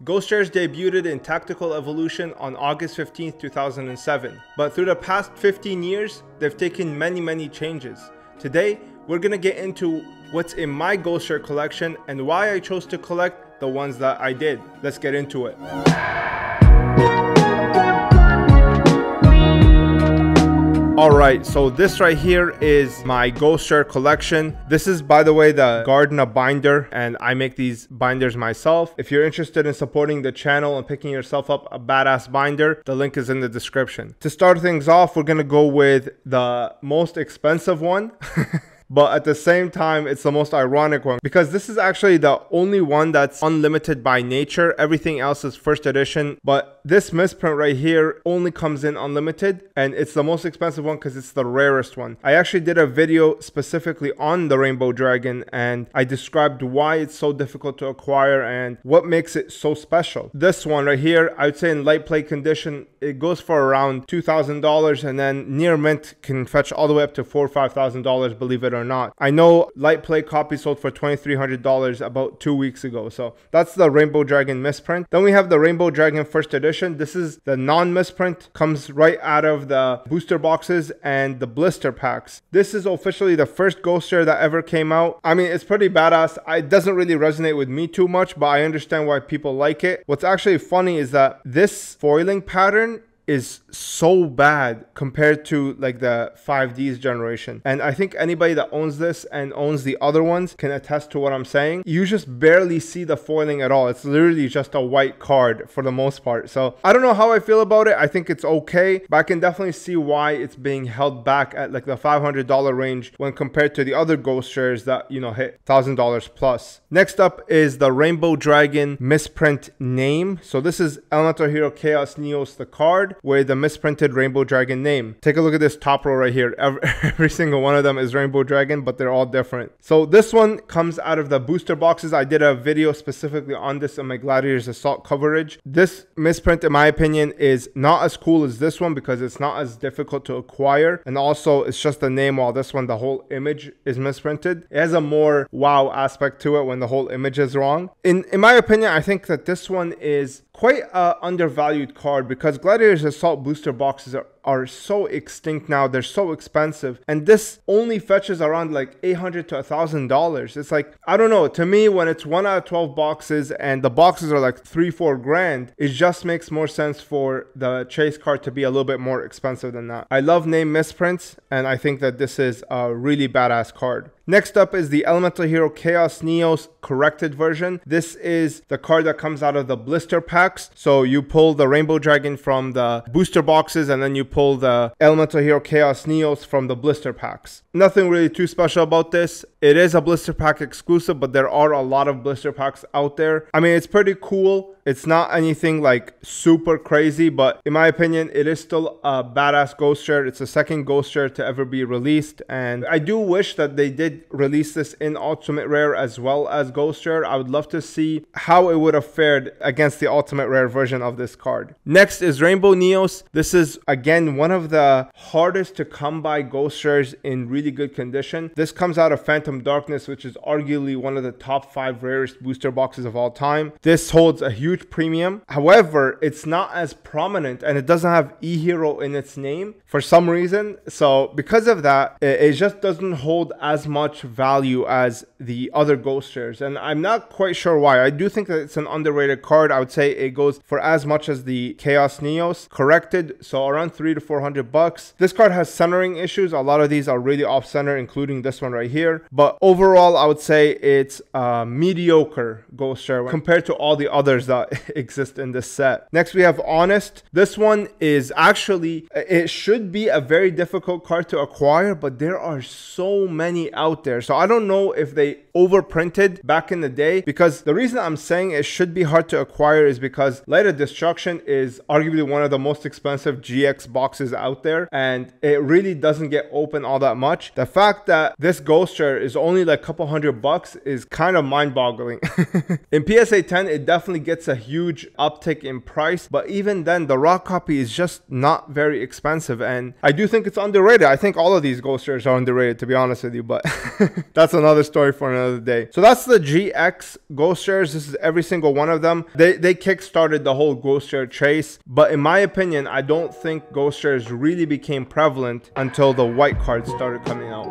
Ghost Shares debuted in Tactical Evolution on August 15th, 2007, but through the past 15 years, they've taken many changes. Today, we're gonna get into what's in my Ghost Share collection and why I chose to collect the ones that I did. Let's get into it. Alright, so this right here is my Ghost Share collection. This is, by the way, the Gardena binder, and I make these binders myself. If you're interested in supporting the channel and picking yourself up a badass binder, the link is in the description. To start things off, we're gonna go with the most expensive one. But at the same time, it's the most ironic one because this is actually the only one that's unlimited by nature. Everything else is first edition, but this misprint right here only comes in unlimited, and it's the most expensive one because it's the rarest one. I actually did a video specifically on the Rainbow Dragon, and I described why it's so difficult to acquire and what makes it so special. This one right here, I would say in light play condition, it goes for around $2,000, and then near mint can fetch all the way up to $4,000 or $5,000, believe it or not. I know light play copy sold for $2,300 about 2 weeks ago. So that's the Rainbow Dragon misprint. Then we have the Rainbow Dragon first edition. This is the non-misprint, comes right out of the booster boxes and the blister packs. This is officially the first Ghost Share that ever came out. I mean, it's pretty badass. It doesn't really resonate with me too much, but I understand why people like it. What's actually funny is that this foiling pattern is so bad compared to like the 5Ds generation, and I think anybody that owns this and owns the other ones can attest to what I'm saying. You just barely see the foiling at all. It's literally just a white card for the most part. So I don't know how I feel about it. I think it's okay, but I can definitely see why it's being held back at like the $500 range when compared to the other Ghost Shares that, you know, hit $1,000 plus. Next up is the Rainbow Dragon misprint name. So this is Elemental Hero Chaos Neos, the card with the misprinted Rainbow Dragon name. Take a look at this top row right here. Every single one of them is Rainbow Dragon, but they're all different. So this one comes out of the booster boxes. I did a video specifically on this in my Gladiators Assault coverage. This misprint, in my opinion, is not as cool as this one because it's not as difficult to acquire, and also it's just the name, while this one, the whole image is misprinted. It has a more wow aspect to it when the whole image is wrong. In my opinion, I think that this one is quite an undervalued card because Gladiators Assault booster boxes are so extinct now. They're so expensive, and this only fetches around like $800 to $1,000. It's like, I don't know, to me, when it's 1 out of 12 boxes and the boxes are like 3-4 grand, it just makes more sense for the chase card to be a little bit more expensive than that. I love name misprints, and I think that this is a really badass card. Next up is the Elemental Hero Chaos Neos corrected version. This is the card that comes out of the blister packs. So you pull the Rainbow Dragon from the booster boxes, and then you pull the Elemental Hero Chaos Neos from the blister packs. Nothing really too special about this. It is a blister pack exclusive, but there are a lot of blister packs out there. I mean, it's pretty cool. It's not anything like super crazy, but in my opinion, it is still a badass Ghost Share. It's the second Ghost Share to ever be released, and I do wish that they did release this in Ultimate Rare as well as Ghost Share. I would love to see how it would have fared against the Ultimate Rare version of this card. Next is Rainbow Neos. This is, again, one of the hardest to come by Ghost Shares in really good condition. This comes out of Phantom Darkness, which is arguably one of the top 5 rarest booster boxes of all time. This holds a huge premium. However, it's not as prominent, and it doesn't have E-Hero in its name for some reason. So because of that, it just doesn't hold as much value as the other Ghost Shares, and I'm not quite sure why. I do think that it's an underrated card. I would say it goes for as much as the Chaos Neos corrected, so around $300 to $400. This card has centering issues. A lot of these are really off center, including this one right here, but overall I would say it's a mediocre Ghost Share compared to all the others that exist in this set. Next we have Honest. This one is actually, it should be a very difficult card to acquire, but there are so many out there. So I don't know if they overprinted back in the day, because the reason I'm saying it should be hard to acquire is because Light of Destruction is arguably one of the most expensive GX boxes out there, and it really doesn't get open all that much. The fact that this Ghost Share is only like a couple $100 is kind of mind-boggling. In PSA 10, it definitely gets a huge uptick in price, but even then the raw copy is just not very expensive, and I do think it's underrated. I think all of these Ghost Shares are underrated, to be honest with you, but that's another story for another of the day. So that's the GX ghost shares. This is every single one of them. They kickstarted the whole ghost share chase, but in my opinion, I don't think ghost shares really became prevalent until the white cards started coming out.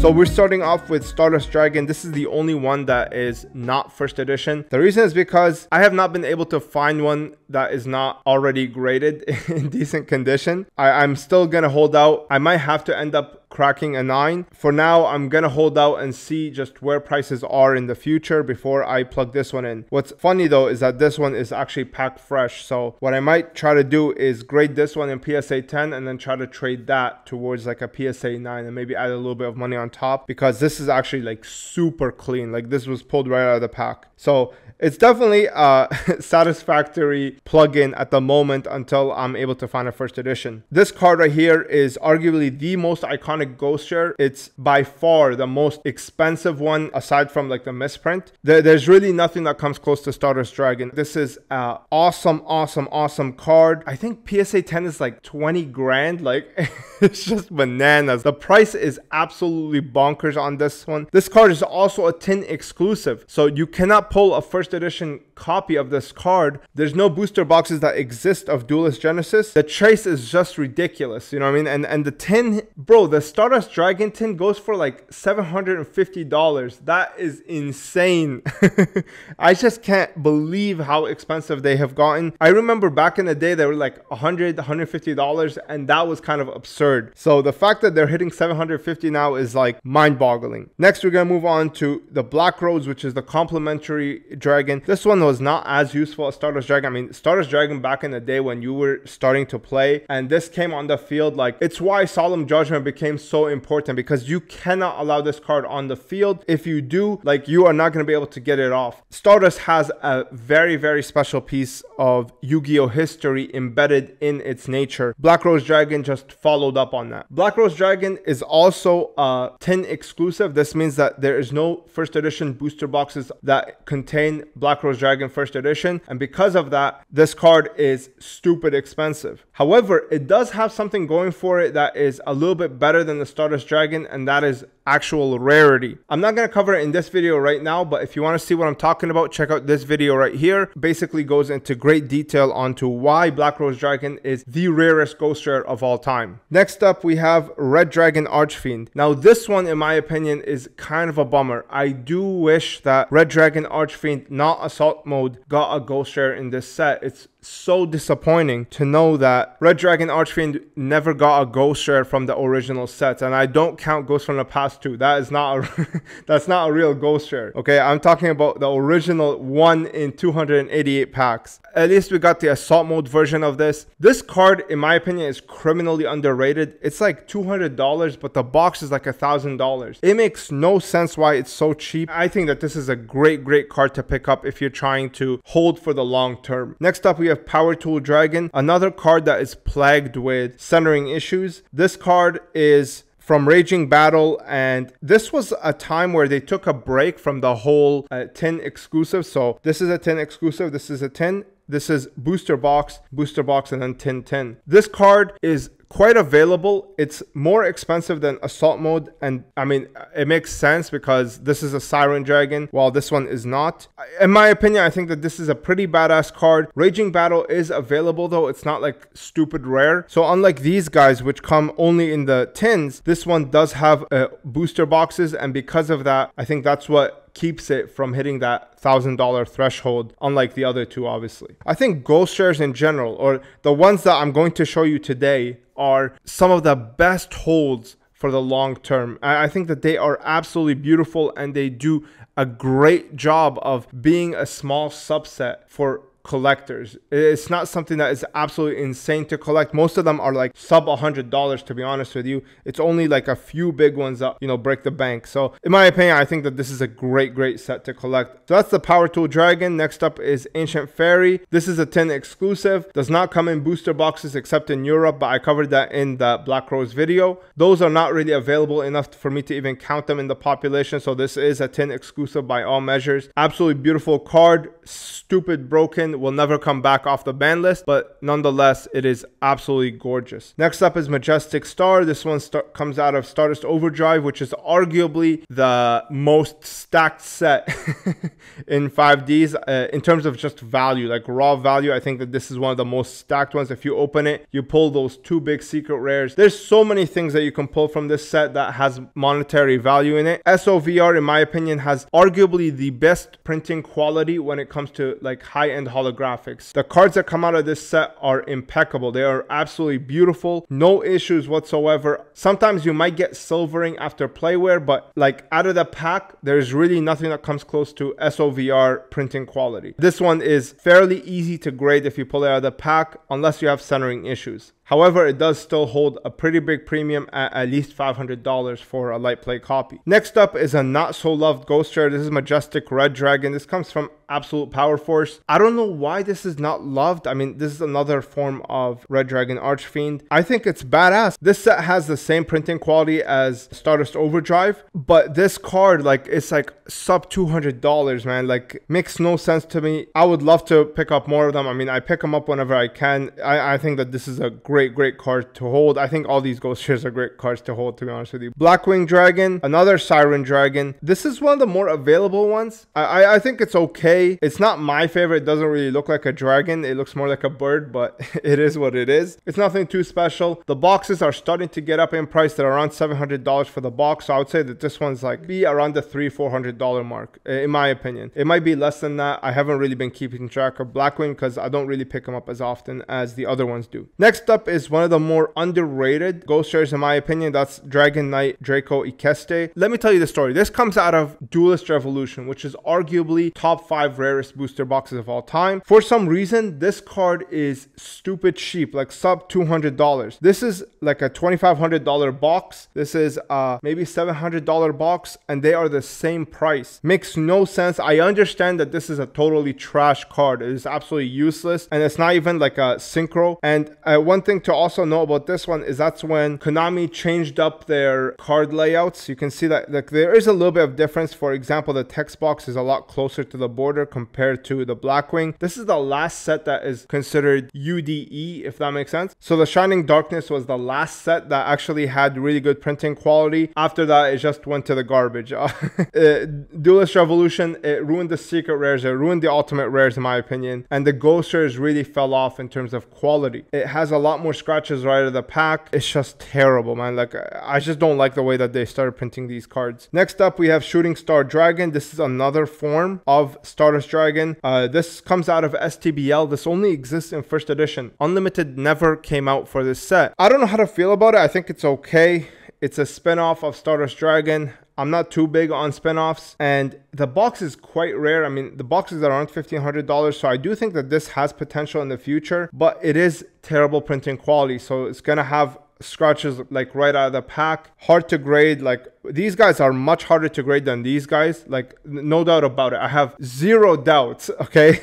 So we're starting off with Stardust Dragon. This is the only one that is not first edition. The reason is because I have not been able to find one that is not already graded in decent condition. I'm still gonna hold out. I might have to end up cracking a 9. For now, I'm gonna hold out and see just where prices are in the future before I plug this one in. What's funny though is that this one is actually packed fresh. So what I might try to do is grade this one in PSA 10 and then try to trade that towards like a PSA 9 and maybe add a little bit of money on top, because this is actually like super clean. Like this was pulled right out of the pack. So it's definitely a satisfactory plug-in at the moment until I'm able to find a first edition. This card right here is arguably the most iconic ghost share. It's by far the most expensive one aside from like the misprint. There's really nothing that comes close to Stardust Dragon. This is an awesome card. I think PSA 10 is like 20 grand. Like it's just bananas. The price is absolutely bonkers on this one. This card is also a tin exclusive, so you cannot pull a first edition copy of this card. There's no booster boxes that exist of Duelist Genesis. The trace is just ridiculous, you know what I mean? And the tin, bro, the Stardust Dragon tin goes for like $750. That is insane. I just can't believe how expensive they have gotten. I remember back in the day they were like $100, $150, and that was kind of absurd. So the fact that they're hitting $750 now is like mind-boggling. Next, we're gonna move on to the Black Rose, which is the complimentary dragon. This one was not as useful as Stardust Dragon. I mean, Stardust Dragon back in the day when you were starting to play and this came on the field, like it's why Solemn Judgment became so important, because you cannot allow this card on the field. If you do, like, you are not going to be able to get it off. Stardust has a very special piece of Yu-Gi-Oh history embedded in its nature. Black Rose Dragon just followed up on that. Black Rose Dragon is also a tin exclusive. This means that there is no first edition booster boxes that contain Black Rose Dragon first edition, and because of that, this card is stupid expensive. However, it does have something going for it that is a little bit better than the Stardust Dragon, and that is actual rarity. I'm not going to cover it in this video right now, but if you want to see what I'm talking about, check out this video right here. Basically goes into great detail onto why Black Rose Dragon is the rarest ghost share of all time. Next up, we have Red Dragon Archfiend. Now this one, in my opinion, is kind of a bummer. I do wish that Red Dragon Archfiend, not Assault Mode, got a ghost share in this set. It's so disappointing to know that Red Dragon Archfiend never got a ghost share from the original sets, and I don't count Ghosts from the Past 2. That is not a that's not a real ghost share. Okay, I'm talking about the original 1 in 288 packs. At least we got the Assault Mode version of this. This card, in my opinion, is criminally underrated. It's like $200, but the box is like $1,000. It makes no sense why it's so cheap. I think that this is a great card to pick up if you're trying to hold for the long term. Next up, we have Power Tool Dragon, another card that is plagued with centering issues. This card is from Raging Battle, and this was a time where they took a break from the whole tin exclusive. So this is a tin exclusive, this is a tin, this is booster box, and then tin. This card is quite available. It's more expensive than Assault Mode, and I mean, it makes sense because this is a Siren Dragon while this one is not. In my opinion, I think that this is a pretty badass card. Raging Battle is available though. It's not like stupid rare. So unlike these guys which come only in the tins, this one does have booster boxes, and because of that, I think that's what keeps it from hitting that $1,000 threshold, unlike the other two, obviously. I think ghost shares in general, or the ones that I'm going to show you today, are some of the best holds for the long term. I think that they are absolutely beautiful, and they do a great job of being a small subset for collectors. It's not something that is absolutely insane to collect. Most of them are like sub $100, to be honest with you. It's only like a few big ones that, you know, break the bank. So in my opinion, I think that this is a great set to collect. So that's the Power Tool Dragon. Next up is Ancient Fairy. This is a tin exclusive, does not come in booster boxes except in Europe, but I covered that in the Black Rose video. Those are not really available enough for me to even count them in the population, so this is a tin exclusive by all measures. Absolutely beautiful card, stupid broken, collection will never come back off the ban list, but nonetheless, it is absolutely gorgeous. Next up is Majestic Star. This one comes out of Stardust Overdrive, which is arguably the most stacked set in 5Ds in terms of just value, like raw value. I think that this is one of the most stacked ones. If you open it, you pull those 2 big secret rares. There's so many things that you can pull from this set that has monetary value in it. SOVR, in my opinion, has arguably the best printing quality when it comes to like high-end holographics. The cards that come out of this set are impeccable. They are absolutely beautiful, no issues whatsoever. Sometimes you might get silvering after playwear, but like out of the pack, there's really nothing that comes close to SOVR printing quality. This one is fairly easy to grade if you pull it out of the pack, unless you have centering issues. However, it does still hold a pretty big premium at least $500 for a light play copy. Next up is a not so loved ghost rare. This is Majestic Red Dragon. This comes from Absolute Power Force. I don't know why this is not loved. I mean, this is another form of Red Dragon Archfiend. I think it's badass. This set has the same printing quality as Stardust Overdrive, but this card, like, it's like sub $200, man. Like, makes no sense to me. I would love to pick up more of them. I mean, I pick them up whenever I can. I think that this is a great card to hold. I think all these ghost rares are great cards to hold, to be honest with you. Blackwing Dragon, another Siren Dragon. This is one of the more available ones. I think it's okay. It's not my favorite. It doesn't really look like a dragon. It looks more like a bird, but it is what it is. It's nothing too special. The boxes are starting to get up in price. They're around $700 for the box, so I would say that this one's like be around the $300-400 mark, in my opinion. It might be less than that. I haven't really been keeping track of Blackwing because I don't really pick them up as often as the other ones do. Next up is one of the more underrated ghost rares, in my opinion. That's Dragon Knight Draco Ikeste. Let me tell you the story. This comes out of Duelist Revolution, which is arguably top 5 rarest booster boxes of all time. For some reason, this card is stupid cheap, like sub $200. This is like a $2,500 box. This is maybe $700 box, and they are the same price. Makes no sense. I understand that this is a totally trash card. It is absolutely useless, and it's not even like a synchro. And one thing to also know about this one is that's when Konami changed up their card layouts. You can see that like there is a little bit of difference. For example, the text box is a lot closer to the border compared to the Blackwing. This is the last set that is considered UDE, if that makes sense. So the Shining Darkness was the last set that actually had really good printing quality. After that, it just went to the garbage. Duelist Revolution, it ruined the secret rares, it ruined the ultimate rares, in my opinion, and the ghost rares really fell off in terms of quality. It has a lot more scratches right out of the pack. It's just terrible, man. Like, I just don't like the way that they started printing these cards. Next up, we have Shooting Star Dragon. This is another form of Stardust Dragon. This comes out of STBL. This only exists in first edition. Unlimited never came out for this set. I don't know how to feel about it. I think it's okay. It's a spin-off of Stardust Dragon. I'm not too big on spin-offs, and the box is quite rare. I mean, the boxes are around $1,500, so I do think that this has potential in the future, but it is terrible printing quality, so it's gonna have scratches like right out of the pack. Hard to grade. Like, these guys are much harder to grade than these guys, like no doubt about it. I have zero doubts, okay,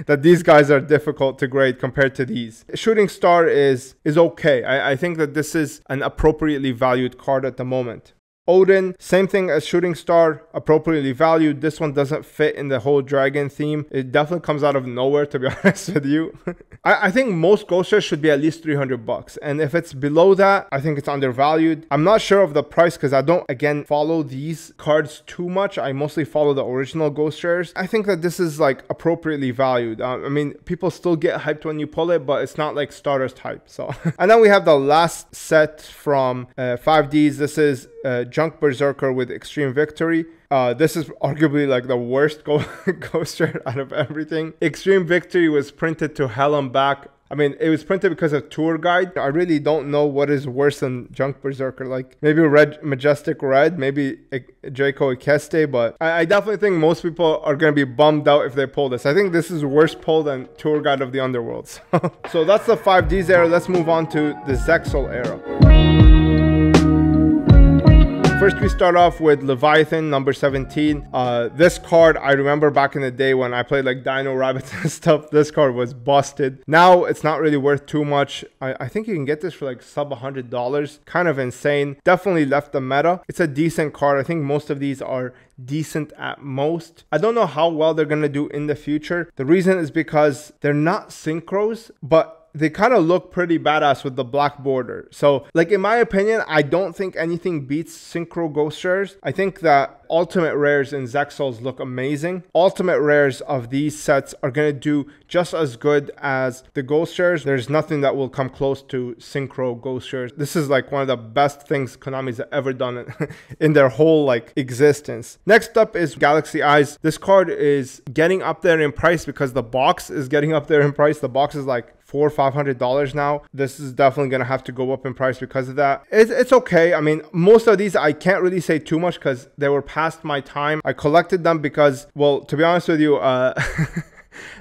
that these guys are difficult to grade compared to these. Shooting Star is okay. I think that this is an appropriately valued card at the moment. Odin, same thing as Shooting Star, appropriately valued. This one doesn't fit in the whole dragon theme. It definitely comes out of nowhere, to be honest with you. I think most ghost rares should be at least $300, and if it's below that, I think it's undervalued. I'm not sure of the price because I don't, again, follow these cards too much. I mostly follow the original ghost rares. I think that this is like appropriately valued. I mean, people still get hyped when you pull it, but it's not like Stardust hype. So, and then we have the last set from 5Ds. This is Junk Berserker with Extreme Victory. This is arguably like the worst ghost rare out of everything. Extreme Victory was printed to hell and back. I mean, it was printed because of Tour Guide. I really don't know what is worse than Junk Berserker. Like, maybe Majestic Red, maybe Draco Ikeste, but I definitely think most people are going to be bummed out if they pull this. I think this is worse pull than Tour Guide of the Underworld. So that's the 5Ds era. Let's move on to the Zexal era. First, we start off with Leviathan number 17. This card, I remember back in the day when I played like Dino Rabbits and stuff, this card was busted. Now it's not really worth too much. I think you can get this for like sub $100. Kind of insane. Definitely left the meta. It's a decent card. I think most of these are decent at most. I don't know how well they're gonna do in the future. The reason is because they're not synchros, but they kind of look pretty badass with the black border. So like in my opinion, I don't think anything beats synchro ghost rares. I think that ultimate rares in Zexals look amazing. Ultimate rares of these sets are going to do just as good as the ghost rares. There's nothing that will come close to synchro ghost rares. This is like one of the best things Konami's ever done in their whole like existence. Next up is Galaxy Eyes. This card is getting up there in price because the box is getting up there in price. The box is like $400 or $500 now. This is definitely gonna have to go up in price because of that. It's okay. I mean, most of these I can't really say too much because they were past my time. I collected them because, well, to be honest with you,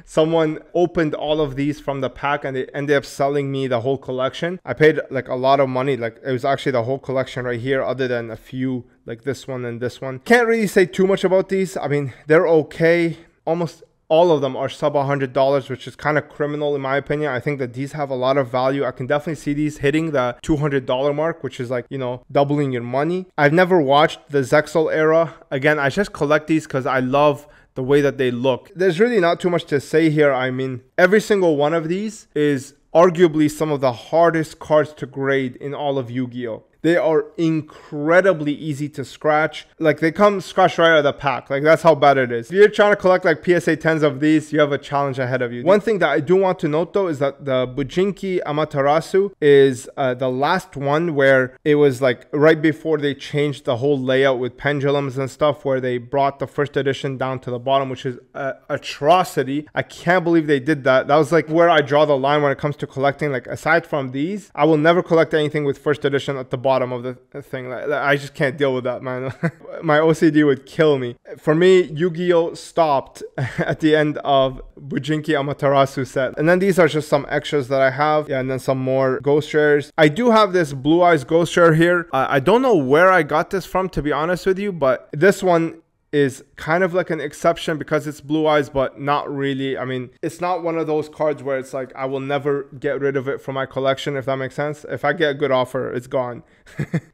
someone opened all of these from the pack and they ended up selling me the whole collection. I paid like a lot of money. Like it was actually the whole collection right here, other than a few like this one and this one. Can't really say too much about these. I mean, they're okay. Almost all of them are sub $100, which is kind of criminal in my opinion. I think that these have a lot of value. I can definitely see these hitting the $200 mark, which is like, you know, doubling your money. I've never watched the Zexal era. Again, I just collect these because I love the way that they look. There's really not too much to say here. I mean, every single one of these is arguably some of the hardest cards to grade in all of Yu-Gi-Oh! They are incredibly easy to scratch. Like they come scratched right out of the pack. Like that's how bad it is. If you're trying to collect like PSA 10s of these, you have a challenge ahead of you. One thing that I do want to note though is that the Bujinki Amaterasu is the last one where it was like right before they changed the whole layout with pendulums and stuff, where they brought the first edition down to the bottom, which is an atrocity. I can't believe they did that. That was like where I draw the line when it comes to collecting. Like aside from these, I will never collect anything with first edition at the bottom of the thing. Like, I just can't deal with that, man. My OCD would kill me. For me, Yu-Gi-Oh! Stopped at the end of Bujinki Amaterasu set. And then these are just some extras that I have. Yeah, and then some more ghost rares. I do have this Blue Eyes ghost rare here. I don't know where I got this from, to be honest with you, but this one is kind of like an exception because it's Blue Eyes, but not really. I mean, it's not one of those cards where it's like I will never get rid of it from my collection, if that makes sense. If I get a good offer, it's gone.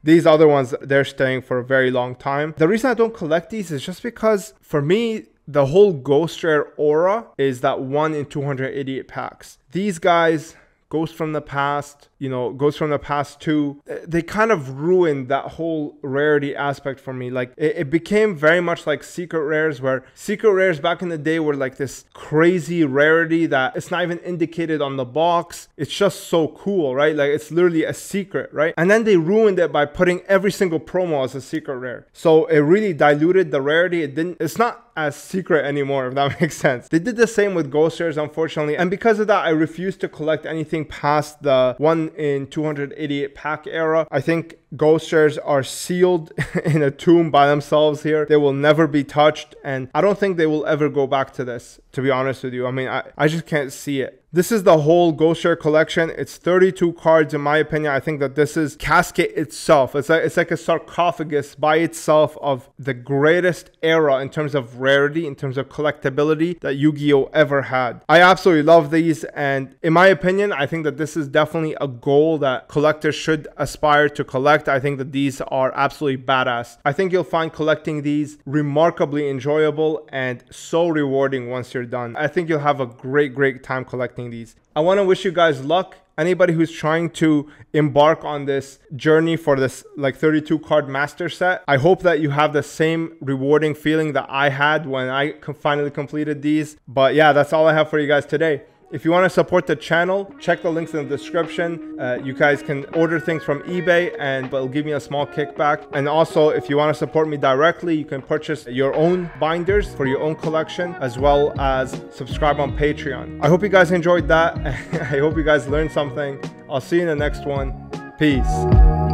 These other ones, they're staying for a very long time. The reason I don't collect these is just because for me, the whole ghost rare aura is that 1 in 288 packs. These guys, Ghost from the Past, you know, Ghost from the Past 2, they kind of ruined that whole rarity aspect for me. Like it became very much like secret rares, where secret rares back in the day were like this crazy rarity that it's not even indicated on the box. It's just so cool, right? Like it's literally a secret, right? And then they ruined it by putting every single promo as a secret rare. So it really diluted the rarity. It's not as secret anymore, if that makes sense. They did the same with ghost rares, unfortunately, and because of that I refuse to collect anything past the 1 in 288 pack era. I think ghost rares are sealed in a tomb by themselves here. They will never be touched, and I don't think they will ever go back to this, to be honest with you. I mean, I just can't see it. This is the whole ghost rare collection. It's 32 cards in my opinion. I think that this is casket itself. It's like a sarcophagus by itself of the greatest era in terms of rarity, in terms of collectability that Yu-Gi-Oh! Ever had. I absolutely love these, and in my opinion, I think that this is definitely a goal that collectors should aspire to collect. I think that these are absolutely badass. I think you'll find collecting these remarkably enjoyable and so rewarding once you're done. I think you'll have a great time collecting these. I want to wish you guys luck. Anybody who's trying to embark on this journey for this like 32 card master set, I hope that you have the same rewarding feeling that I had when I finally completed these. But yeah, that's all I have for you guys today. If you want to support the channel, check the links in the description. You guys can order things from eBay and it'll give me a small kickback. And also, if you want to support me directly, you can purchase your own binders for your own collection, as well as subscribe on Patreon. I hope you guys enjoyed that. I hope you guys learned something. I'll see you in the next one. Peace.